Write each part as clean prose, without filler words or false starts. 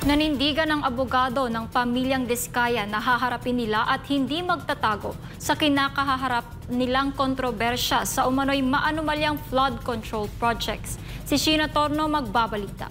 Nanindigan ng abogado ng pamilyang Diskaya na haharapin nila at hindi magtatago sa kinakaharap nilang kontrobersya sa umano'y maanumalyang flood control projects. Si Sheena Torno magbabalita.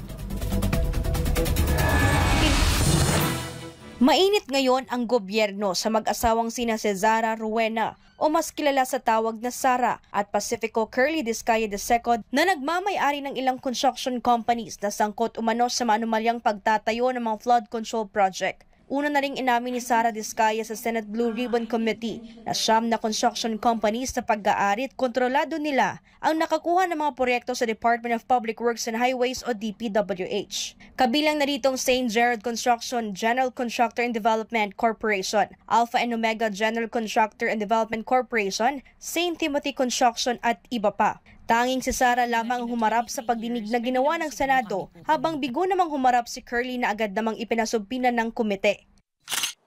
Mainit ngayon ang gobyerno sa mag-asawang sina Cesara Ruena o mas kilala sa tawag na Sara at Pacifico Curly Diskaya II na nagmamay-ari ng ilang construction companies na sangkot umano sa maanumalyang pagtatayo ng mga flood control project. Una na ring inamin ni Sara Diskaya sa Senate Blue Ribbon Committee na siyam na construction companies na pag-aari at kontrolado nila ang nakakuha ng mga proyekto sa Department of Public Works and Highways o DPWH. Kabilang na ditong St. Gerard Construction General Contractor and Development Corporation, Alpha and Omega General Contractor and Development Corporation, St. Timothy Construction at iba pa. Tanging si Sara lamang humarap sa pagdinig na ginawa ng Senado habang bigo namang humarap si Curly na agad namang ipinasubpinan ng komite.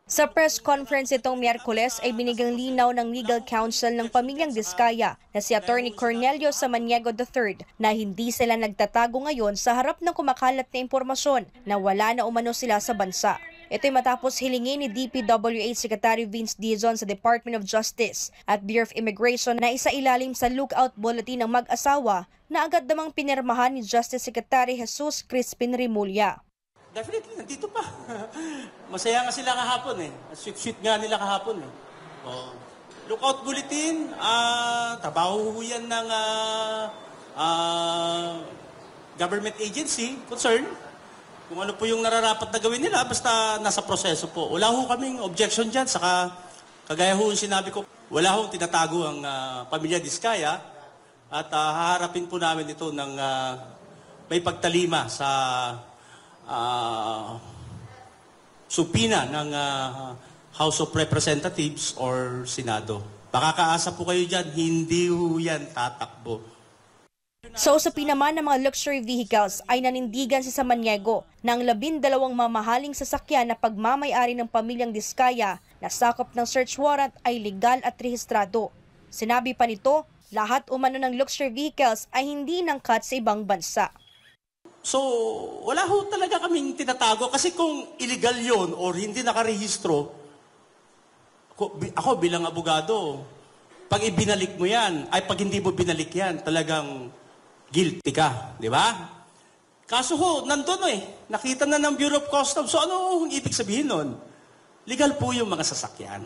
Sa press conference itong Miyerkules ay binigyang linaw ng legal counsel ng pamilyang Diskaya na si Attorney Cornelio Samaniego III na hindi sila nagtatago ngayon sa harap ng kumakalat na impormasyon na wala na umano sila sa bansa. Ito'y matapos hilingin ni DPWH Secretary Vince Dizon sa Department of Justice at Bureau of Immigration na isailalim sa lookout bulletin ng mag-asawa na agad namang pinirmahan ni Justice Secretary Jesus Crispin Remulla. Definitely, nandito pa. Masaya nga sila kahapon eh. Sweet-sweet nga nila kahapon eh. Oh. Lookout bulletin, trabaho yan ng government agency concerned. Kung ano po yung nararapat na gawin nila, basta nasa proseso po. Wala ho kaming objection dyan. Saka, kagaya ho yung sinabi ko, wala ho tinatago ang pamilya Diskaya at haharapin po namin ito ng may pagtalima sa supina ng House of Representatives or Senado. Makakaasa po kayo dyan, hindi ho yan tatakbo. Sa usapin naman ng mga luxury vehicles ay nanindigan si Samaniego ng 12 mamahaling sasakyan na pagmamay-ari ng pamilyang Diskaya na sakop ng search warrant ay legal at rehistrado. Sinabi pa nito, lahat umano ng luxury vehicles ay hindi nangkat sa ibang bansa. So, wala ho talaga kaming tinatago kasi kung illegal yon or hindi nakarehistro, ako bilang abogado, pag ibinalik mo yan, ay pag hindi mo binalik yan, talagang guilty ka, di ba? Kaso ho, nandun eh, nakita na ng Bureau of Customs. So ano ang ibig sabihin nun? Legal po yung mga sasakyan.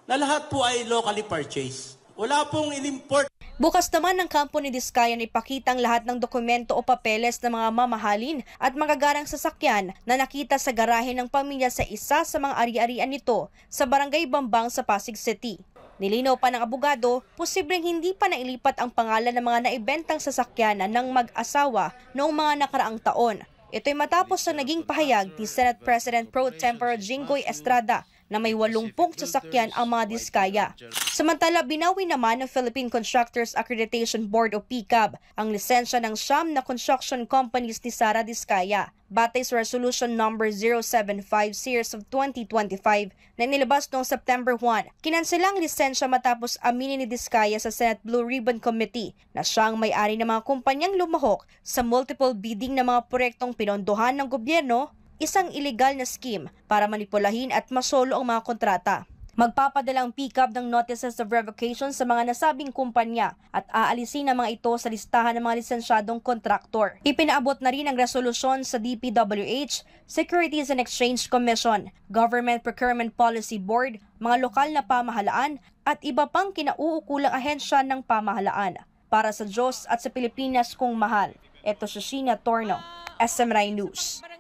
Na lahat po ay locally purchased. Wala pong in-import. Bukas naman ng kampo ni Diskaya na ipakita ang lahat ng dokumento o papeles ng mga mamahalin at magagarang sasakyan na nakita sa garahe ng pamilya sa isa sa mga ari-arian nito sa Barangay Bambang sa Pasig City. Nilinaw pa ng abogado, posibleng hindi pa nailipat ang pangalan ng mga naibentang sasakyanan ng mag-asawa noong mga nakaraang taon. Ito'y matapos sa naging pahayag ni Senate President Pro Tempore Jinggoy Estrada na may 80 sasakyan ang mga Diskaya. Samantala, binawi naman ng Philippine Constructors Accreditation Board o PCAB ang lisensya ng siyam na construction companies ni Sara Diskaya. Batay sa Resolution Number 075 Series of 2025 na nilabas noong September 1, kinanselang lisensya matapos aminin ni Diskaya sa Senate Blue Ribbon Committee na siyang may-ari ng mga kumpanyang lumahok sa multiple bidding ng mga proyektong pinondohan ng gobyerno, isang illegal na scheme para manipulahin at masolo ang mga kontrata. Magpapadala ang PCAB ng notices of revocation sa mga nasabing kumpanya at aalisin ang mga ito sa listahan ng mga lisensyadong kontraktor. Ipinaabot na rin ang resolusyon sa DPWH, Securities and Exchange Commission, Government Procurement Policy Board, mga lokal na pamahalaan at iba pang kinauukulang ahensya ng pamahalaan. Para sa Diyos at sa Pilipinas kung mahal, ito si Sheena Torno, SMRI News.